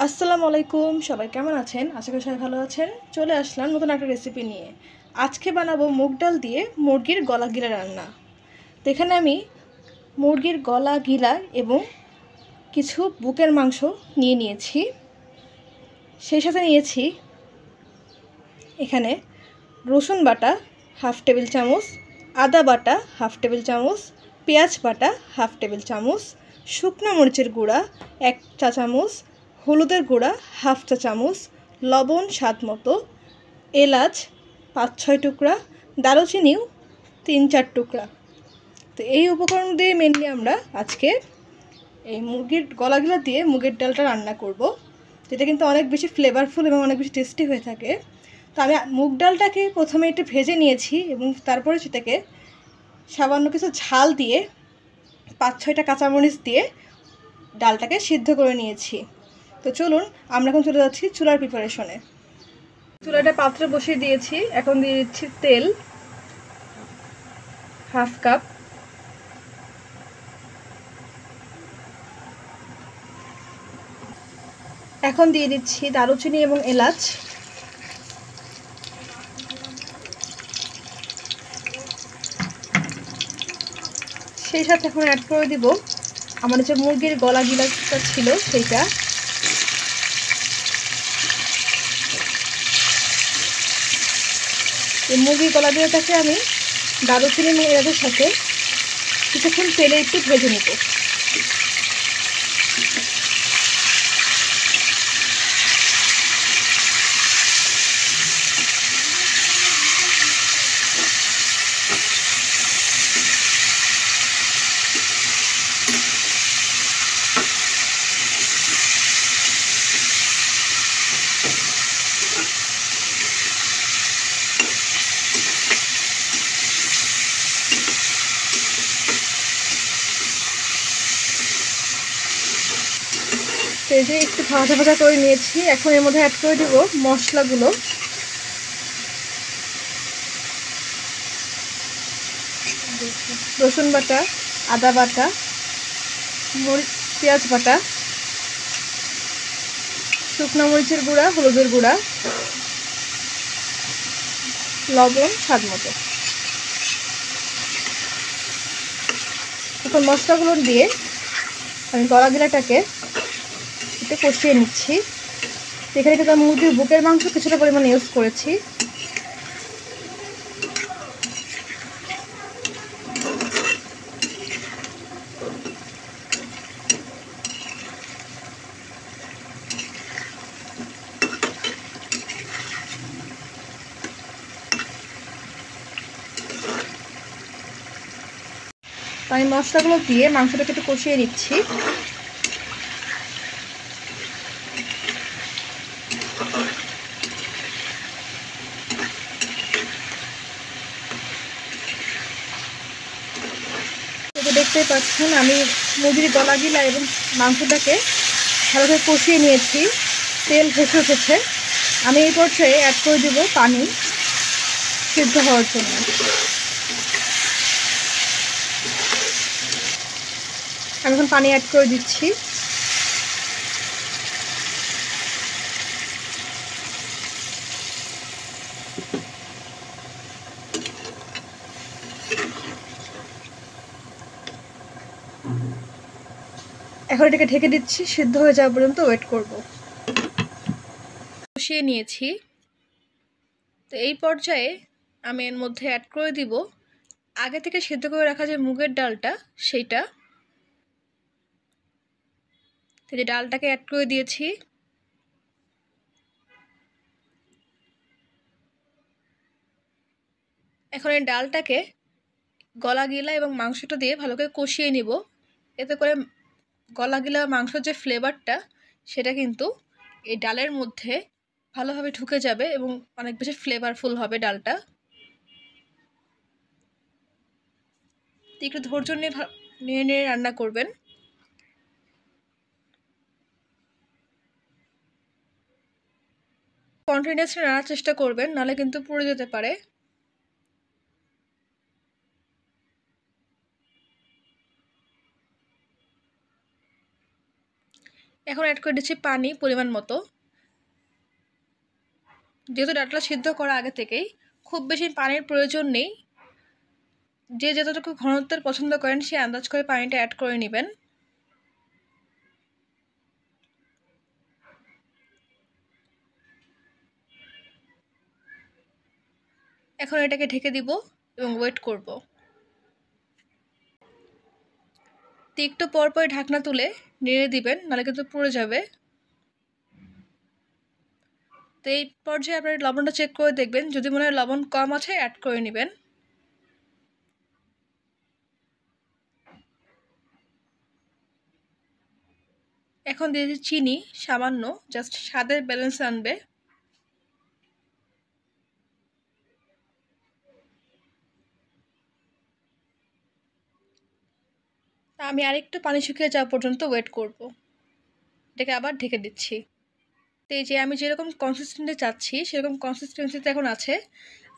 আসসালামু আলাইকুম, সবাই কেমন আছেন? আশা করি সবাই ভালো আছেন। চলে আসলাম নতুন একটা রেসিপি নিয়ে। আজকে বানাবো মুগ ডাল দিয়ে মুরগির গলা গিলা রান্না। তো এখানে আমি মুরগির গলা গিলা এবং কিছু বুকের মাংস নিয়ে নিয়েছি। সেই সাথে নিয়েছি এখানে রসুন বাটা হাফ টেবিল চামচ, আদা বাটা হাফ টেবিল চামচ, পেঁয়াজ বাটা হাফ টেবিল চামচ, শুকনো মরিচের গুঁড়া 1 চা চামচ, হলুদের গুঁড়া হাফ চা চামচ, লবণ স্বাদ মতো, এলাচ 5-6 টুকরা, দারুচিনিও 3-4 টুকরা। তো এই উপকরণ দিয়ে মেনলি আমরা আজকে এই মুরগির গলাগুলো দিয়ে মুগের ডালটা রান্না করব, যেটা কিন্তু অনেক বেশি ফ্লেভারফুল এবং অনেক বেশি টেস্টি হয়ে থাকে। তো আমি মুগ ডালটাকে প্রথমে একটু ভেজে নিয়েছি এবং তারপরে সেটাকে সামান্য কিছু ঝাল দিয়ে 5-6টা কাঁচামরিচ দিয়ে ডালটাকে সিদ্ধ করে নিয়েছি। তো চলুন আমরা এখন চলে যাচ্ছি চুলার প্রিপারেশনে। চুলাটা পাত্রে বসিয়ে দিয়েছি। এখন দিয়ে দিচ্ছি তেল হাফ কাপ, এখন দিয়ে দিচ্ছি দারুচিনি এবং এলাচ, সেই সাথে এখন অ্যাড করে দিব আমাদের যে মুরগির গলা গিলাটা ছিল সেইটা। এই মুরগির গলা গিলাটাকে আমি দারুচিনি এবং এলাচের সাথে কিছুক্ষণ তেলে একটু ভেজে নেব। এই যে একটু ভাজা ভাজা করে নিয়েছি। এখন এর মধ্যে অ্যাড করে দিব মশলাগুলো। রসুন বাটা, আদা বাটা, পেঁয়াজ বাটা, শুকনো মরিচের গুঁড়া, হলুদের গুঁড়া, লবণ স্বাদ মতো। এখন মশলাগুলো দিয়ে আমি গলা গিলাটাকে একটু কষিয়ে নিচ্ছি। এখানে কিন্তু আমি মুরগির বুকের মাংস কিছুটা পরিমাণ ইউজ করেছি। আমি মশলাগুলো দিয়ে মাংসটাকে একটু কষিয়ে নিচ্ছি। দেখতেই পাচ্ছেন আমি মুরগির গলা গিলা এবং মাংসটাকে ভালোভাবে কষিয়ে নিয়েছি, তেল ভেসে উঠেছে। আমি এই পর্যায়ে অ্যাড করে দেব পানি সিদ্ধ হওয়ার জন্য। আমি এখন পানি অ্যাড করে দিচ্ছি। এখন এটাকে ঢেকে দিচ্ছি, সিদ্ধ হয়ে যাওয়া পর্যন্ত ওয়েট করব। কষিয়ে নিয়েছি। তো এই পর্যায়ে আমি এর মধ্যে অ্যাড করে দিব আগে থেকে সিদ্ধ করে রাখা যে মুগের ডালটা, সেইটা। তো যে ডালটাকে অ্যাড করে দিয়েছি। এখন এই ডালটাকে গলা গিলা এবং মাংসটা দিয়ে ভালো করে কষিয়ে নিব। এতে করে গলা গিলা মাংসের যে ফ্লেভারটা সেটা কিন্তু এই ডালের মধ্যে ভালোভাবে ঢুকে যাবে এবং অনেক বেশি ফ্লেভারফুল হবে ডালটা। একটু ধৈর্য নিয়ে নিয়ে রান্না করবেন। কন্টিনিউয়াসলি রান্নার চেষ্টা করবেন, নাহলে কিন্তু পুড়ে যেতে পারে। এখন অ্যাড করে দিচ্ছি পানি পরিমাণ মতো। যেহেতু ডাটাটা সিদ্ধ করা আগে থেকেই, খুব বেশি পানির প্রয়োজন নেই। যে যতটুকু ঘনত্বের পছন্দ করেন সে আন্দাজ করে পানিটা অ্যাড করে নেবেন। এখন এটাকে ঢেকে দিব এবং ওয়েট করব। তো একটু পর পর ঢাকনা তুলে নেড়ে দিবেন, নাহলে কিন্তু পুড়ে যাবে। তো এই পর্যায়ে আপনার লবণটা চেক করে দেখবেন, যদি মনে হয় লবণ কম আছে অ্যাড করে নেবেন। এখন দিয়ে দিচ্ছি চিনি সামান্য, জাস্ট স্বাদের ব্যালেন্স আনবে। আমি আরেকটু পানি শুকিয়ে যাওয়া পর্যন্ত ওয়েট করব। এটাকে আবার ঢেকে দিচ্ছি। তো এই যে আমি যেরকম কনসিস্টেন্সি চাচ্ছি সেরকম কনসিস্টেন্সিতে এখন আছে।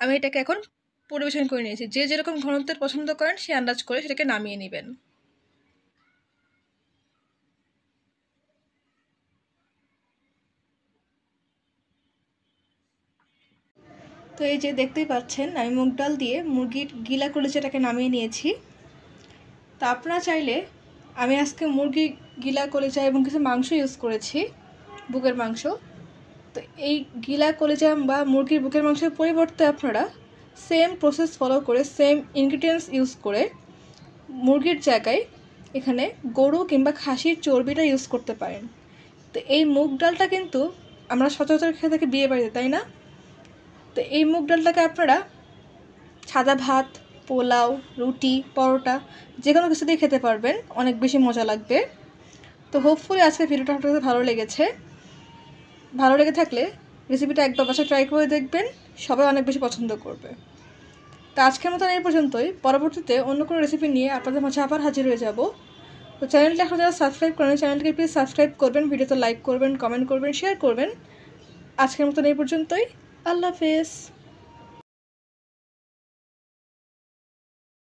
আমি এটাকে এখন পরিবেশন করে নিয়েছি। যে যেরকম ঘনত্বের পছন্দ করেন সে আন্দাজ করে সেটাকে নামিয়ে নেবেন। তো এই যে দেখতেই পাচ্ছেন আমি মুগ ডাল দিয়ে মুরগির গিলা কলিজাটাকে নামিয়ে নিয়েছি। তা আপনারা চাইলে, আমি আজকে মুরগির গিলা কলিজা এবং কিছু মাংস ইউজ করেছি, বুকের মাংস। তো এই গিলা কলিজা বা মুরগির বুকের মাংসের পরিবর্তে আপনারা সেম প্রসেস ফলো করে, সেম ইনগ্রিডিয়েন্টস ইউজ করে মুরগির জায়গায় এখানে গরু কিংবা খাসির চর্বিটা ইউজ করতে পারেন। তো এই মুগ ডালটা কিন্তু আমরা সচরাচর খেয়ে থাকি বিয়ে বাড়িতে, তাই না? তো এই মুগ ডালটাকে আপনারা সাদা ভাত, পোলাও, রুটি, পরোটা যে কোনো কিছু দিয়ে খেতে পারবেন, অনেক বেশি মজা লাগবে। তো হোপফুলি আজকের ভিডিওটা আপনার কাছে ভালো লেগেছে। ভালো লেগে থাকলে রেসিপিটা একবার বাসায় ট্রাই করে দেখবেন, সবাই অনেক বেশি পছন্দ করবে। তো আজকের মতন এই পর্যন্তই। পরবর্তীতে অন্য কোনো রেসিপি নিয়ে আপনাদের মাঝে আবার হাজির হয়ে যাব। তো চ্যানেলটা এখন যারা সাবস্ক্রাইব করেন চ্যানেলটিকে প্লিজ সাবস্ক্রাইব করবেন, ভিডিওতে লাইক করবেন, কমেন্ট করবেন, শেয়ার করবেন। আজকের মতন এই পর্যন্তই। আল্লাহ হাফেজ।